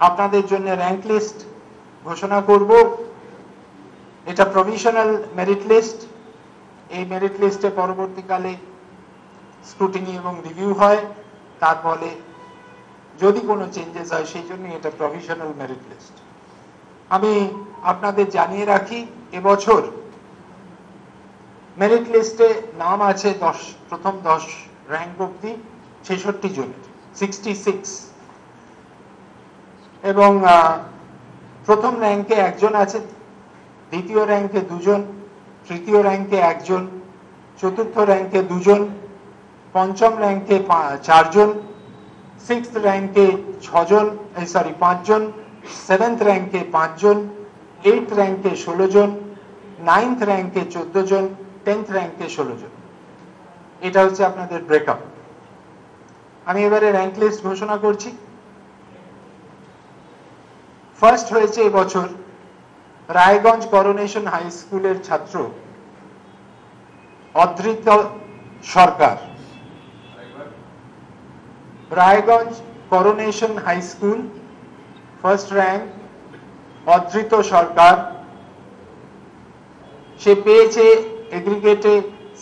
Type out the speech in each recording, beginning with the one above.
আপনাদের জন্য rank list ঘোষণা করব। এটা প্রভিশনাল মেরিট লিস্ট। এই মেরিট লিস্টে পরবর্তীকালে স্ক্রুটিনি এবং রিভিউ হয়, তারপরে যদি কোনো চেঞ্জেস হয় সেই জন্য এটা প্রভিশনাল মেরিট লিস্ট। আমি আপনাদের জানিয়ে রাখি, এবছর মেরিট লিস্টে নাম আছে প্রথম 10 র্যাঙ্ক অব্দি 66 জনের, 66, এবং প্রথম র্যাঙ্কে একজন আছে, দ্বিতীয় র্যাঙ্কে 2 জন, তৃতীয় র্যাঙ্কে 1 জন, চতুর্থ র্যাঙ্কে 2 জন, পঞ্চম র্যাঙ্কে 4 জন, 6th র্যাঙ্কে 5 জন, 7th র্যাঙ্কে 5 জন, 8th র্যাঙ্কে 16 জন, 9th র্যাঙ্কে 14 জন, 10th র্যাঙ্কে 16 জন। এটা হচ্ছে আপনাদের ব্রেকআপ। আমি এবারে র্যাঙ্ক লিস্ট ঘোষণা করছি। ফার্স্ট হয়েছে এবছর রায়গঞ্জ করোনেশন হাই স্কুলের ছাত্র Adhrito Sarkar. Raiganj coronation high school, first rank Adhrito Sarkar. সে পেয়েছে এগ্রিগেটে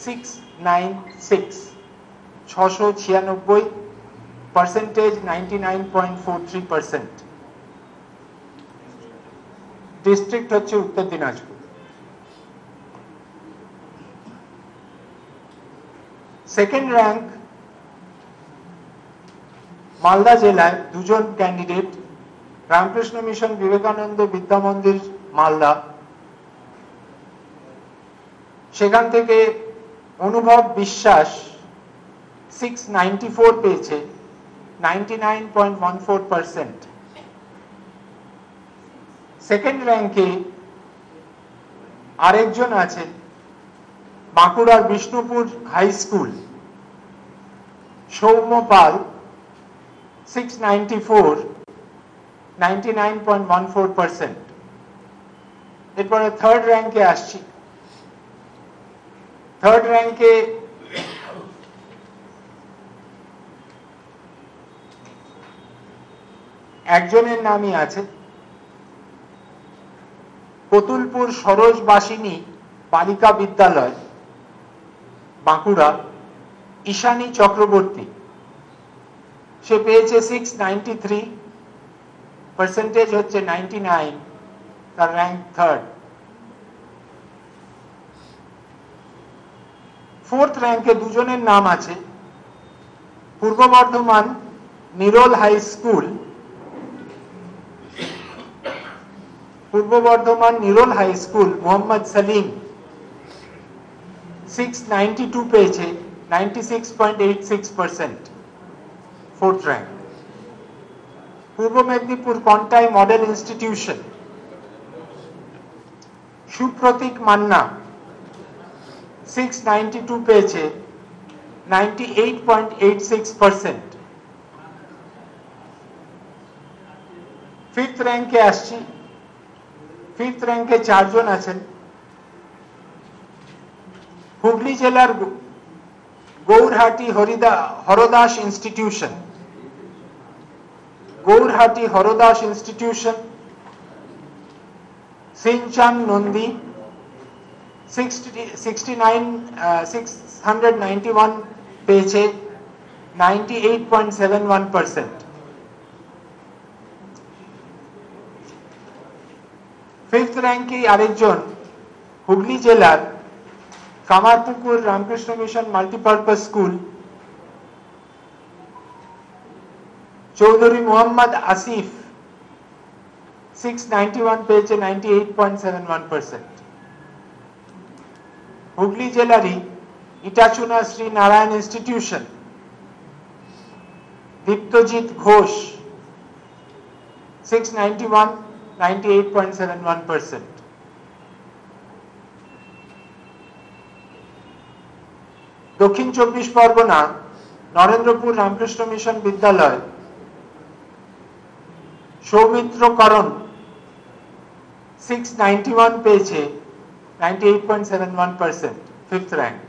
696, পার্সেন্টেজ 99.43%। ডিস্ট্রিক্ট হচ্ছে উত্তর দিনাজপুর। সেকেন্ড র্যাঙ্ক মালদা জেলায় 2 জন ক্যান্ডিডেট, রামকৃষ্ণ মিশন বিবেকানন্দ বিদ্যা মন্দির মালদা। সেখান থেকে অনুভব বিশ্বাস 694 পেয়েছে, 99.14%। সেকেন্ড র্যাঙ্কে আরেকজন আছেন বাঁকুড়ার বিষ্ণুপুর হাই স্কুল, সৌম্য পাল, 694, 99.14%। এরপরে থার্ড র্যাঙ্কে আসছি। থার্ড র্যাঙ্কে একজনের নামই আছে কতুলপুর সরোজবাসিনী বালিকা বিদ্যালয়, বাঁকুড়া, ঈশানী চক্রবর্তী। সে পেয়েছে 693, পার্সেন্টেজ হচ্ছে 99, তার র্যাঙ্ক থার্ড। ফোর্থ র্যাঙ্কে 2 জনের নাম আছে পূর্ব বর্ধমান নিরোল হাই স্কুল, মোহাম্মদ সালিম 692 পেয়েছে, 96.86%, ফোর্থ র্যাঙ্ক। পূর্ব মেদিনীপুর কন্টাই মডেল ইনস্টিটিউশন, সুপ্রতীক মান্না 692 পেয়েছে, 98.86%। ফিফথ র্যাঙ্কে আসছি। ফিফথ র্যাঙ্কে 4 জন আছেন। হুগলি জেলার গৌরহাটি হরদাস ইনস্টিটিউশন, সিনচান নন্দী 691 পেয়েছে, 98.71%। ফিফথ র্যাঙ্কে আরেকজন হুগলি জেলার Kamarpukur Ramakrishna mission multipurpose school, Chowdhury Mohammad Asif 691 পেয়েছে, 98.71%। হুগলি জেলারই ইটাচুনা শ্রী নারায়ণ ইনস্টিটিউশন, দীপ্তজিৎ ঘোষ 691, 98.71%। দক্ষিণ 24 পরগনা নরেন্দ্রপুর রামকৃষ্ণ মিশন বিদ্যালয়, সৌমিত্র করণ 691 পেয়েছে, 98.71%, ফিফথ র্যাঙ্ক।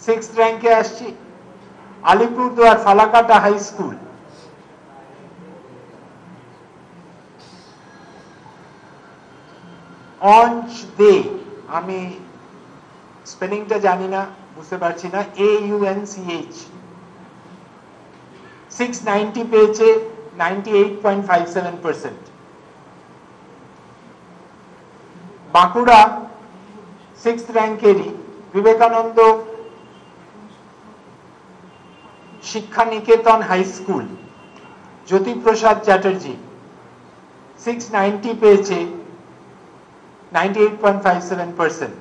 সিক্সথ র্যাঙ্কে আসছি আলিপুরদুয়ার ফালাকাটা হাই স্কুল, অঞ্চ দে, আমি স্পেলিংটা জানি না, বুঝতে পারছি না, AUNCH 690 পেয়েছে 98.57%। Bankura 6th র্যাঙ্কেরই Vivekananda Shiksha Niketan high school Jyotiprasad Chatterjee 690 পেয়েছে 98.57%।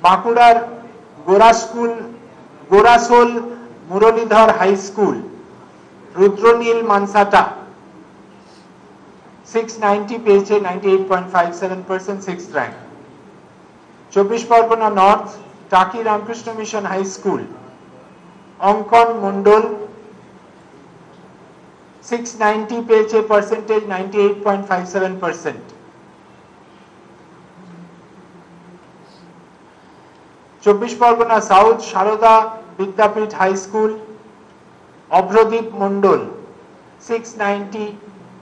বাঁকুড়ার গোরাসোল মুরলীধর হাই স্কুল রুদ্রনীল মানসাটা 690 পেয়েছে 98.57%, 6th র্যাঙ্ক। 24 পরগনা নর্থ টাকি রামকৃষ্ণ মিশন হাই স্কুল অঙ্কন মন্ডল 690 পেয়েছে, percentage 98.57%। 24 Pargana south Sarada Vidyapith high school Abhradeep Mondal 690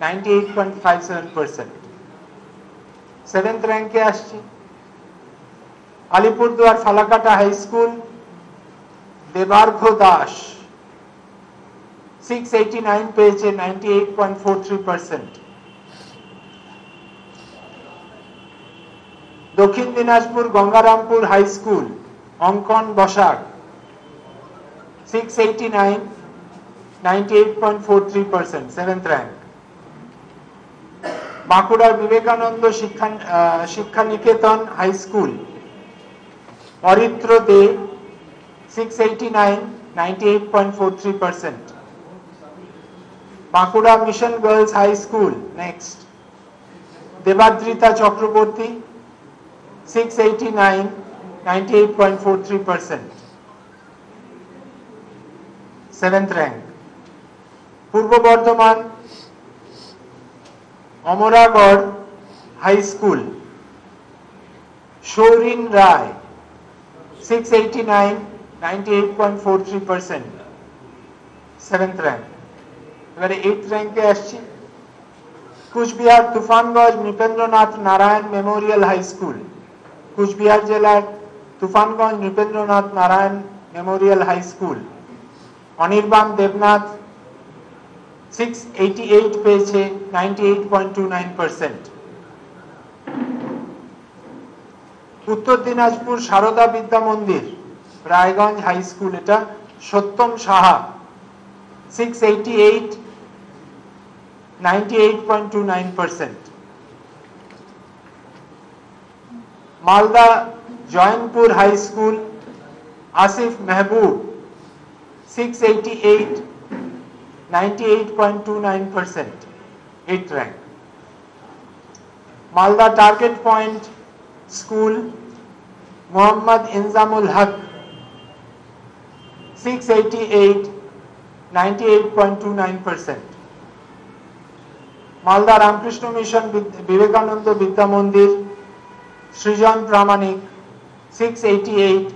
98.57%। 7th র্যাঙ্কে আসছি আলিপুরদুয়ার ফালাকাটা হাই স্কুল দেবার্ঘ দাস 689 পেয়েছে 98.43%। দক্ষিণ দিনাজপুর গঙ্গারামপুর হাই স্কুল অঙ্কন বসাক 689 98.43%, 7th র্যাঙ্ক। বাঁকুড়ার Vivekananda Shiksha Niketan high school Aritra De 689 98.43%। Bankura mission girls high school next Debadrita Chakraborty 689 98.43%, 7th rank. Purba Bardhaman Amragarh high school Shourin Roy 689 98.43%, 7th rank. এবারে 8th র্যাঙ্কে আসছি Coochbehar Tufanganj Nripendranath Narayan memorial high school Coochbehar জেলার Tufanganj Nripendranath Narayan memorial high school Anirban Debnath 688 পেয়েছে 98.29%। উত্তর দিনাজপুর সারদা বিদ্যা মন্দির রায়গঞ্জ হাই স্কুল, এটা Satyam Saha 688 98.29%। Malda Joynpur high school Asif Mehboob 688 98.29%, 8th rank. Malda target point school Mohammad Injamul Haque 688 98.29%। Malda Ramakrishna mission Vivekananda Vidya Mandir Srijan Pramanik 688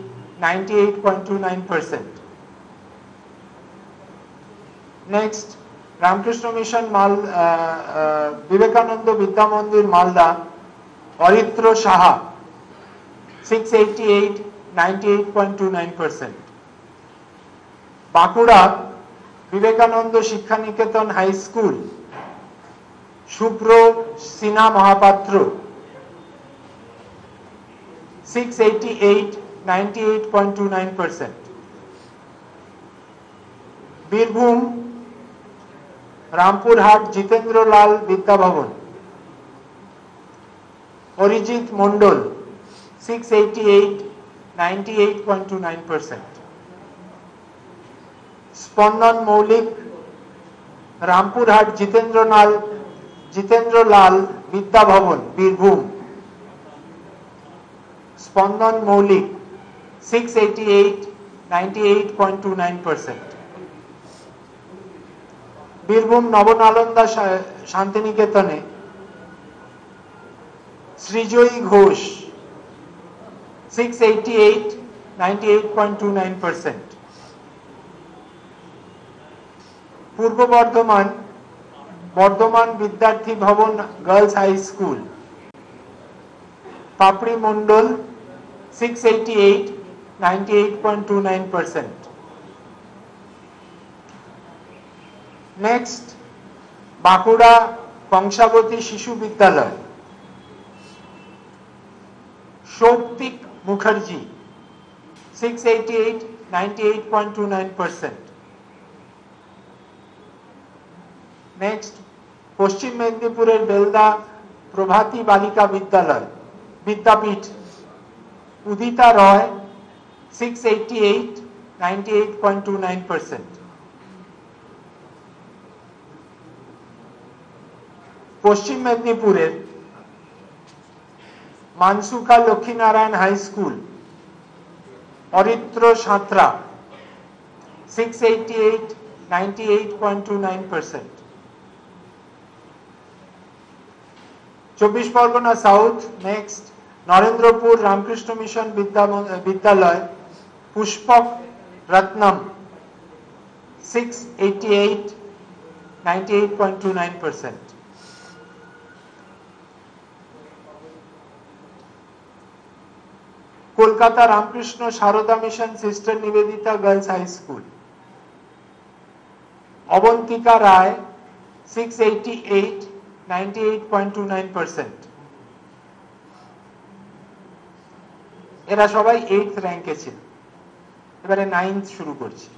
98.29%। Next Ramakrishna mission Vivekananda Vidya Mandir Malda Aritra Saha 688 98.29%। Bankura Vivekananda Shiksha Niketan high school শুভ্র সিনহা মহাপাত্র 688 98.29%। বীরভূম রামপুরহাট জিতেন্দ্রলাল বিদ্যাভবন অরিজিৎ মন্ডল 688 98.29%। স্পন্দন মৌলিক রামপুরহাট জিতেন্দ্রলাল বিদ্যাভবন বীরভূম স্পন্দন মৌলিক 688 98.29%। বীরভূম নবনালন্দা শান্তিনিকেতনে শ্রীজয়ী ঘোষ 688 98.29%। পূর্ব বর্ধমান বর্ধমান বিদ্যার্থী ভবন গার্লস হাই স্কুল, পাপড়ি মন্ডল 688, 98.29%. নেক্সট, বাঁকুড়া কংসাবতী শিশু বিদ্যালয়, সৌপ্তিক মুখার্জি 688, 98.29%. নেক্সট, পশ্চিম মেদিনীপুরের বেলদা প্রভাতী বালিকা বিদ্যাপীঠ, উদিতা রয় 688, 98.29%. পশ্চিম মেদিনীপুরের Mansuka Lakshminarayan high school, Aritra Santra 688, 98.29%. 24 Pargana south, next, Narendrapur Ramakrishna mission Vidyalaya, Pushpak Ratnam 688, 98.29%. Kolkata Ramakrishna Sarada mission sister Nivedita girls high school, Abantika Roy 688, 98.29%. এরা সবাই 8th র্যাঙ্কে ছিল। এবারে 9th শুরু করছি।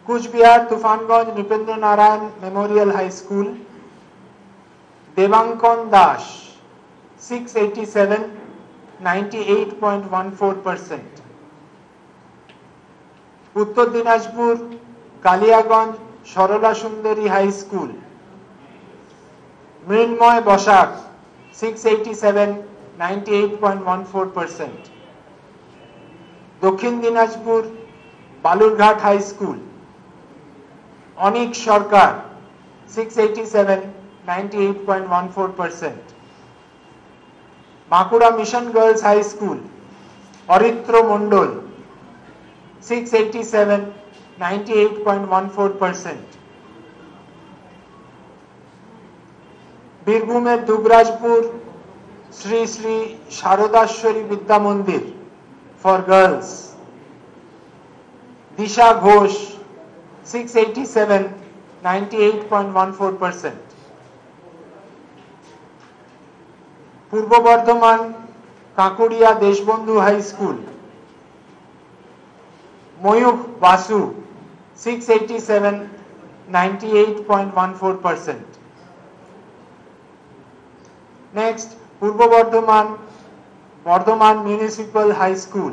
Cooch Behar Tufanganj Nripendra Narayan memorial high school, Debankan Das 687, 98.14%. উত্তর দিনাজপুর কালিয়াগঞ্জ সরলা সুন্দরী হাই স্কুল, মৃন্ময় Basak 687, 98.14%. Dakshin Dinajpur Balurghat high school, Anik Sarkar 687, 98.14%. Bankura mission girls high school, Aritra Mondal 687, 98.14%. বীরভূমের দুবরাজপুর শ্রী শ্রী শারদাশ্বরী বিদ্যা মন্দির ফর গার্লস, দিশা ঘোষ 687, 98.14%. পূর্ব বর্ধমান কাঁকুড়িয়া Deshbandhu high school, Mayukh Basu 687, 98.14%. Next, Purba Bardhaman municipal high school,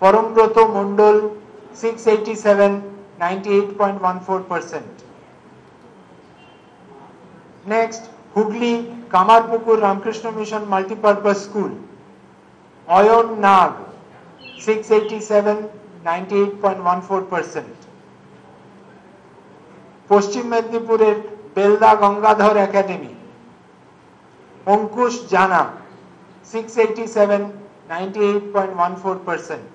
Parambrata Mondal 687, 98.14%. Next, Hooghly Kamarpukur Ramakrishna mission multipurpose school, Ayan Nag 687, 98.14%. পশ্চিম মেদিনীপুরের বেলদা গঙ্গাধর একাডেমি, অঙ্কুশ জানা 687, 98.14%.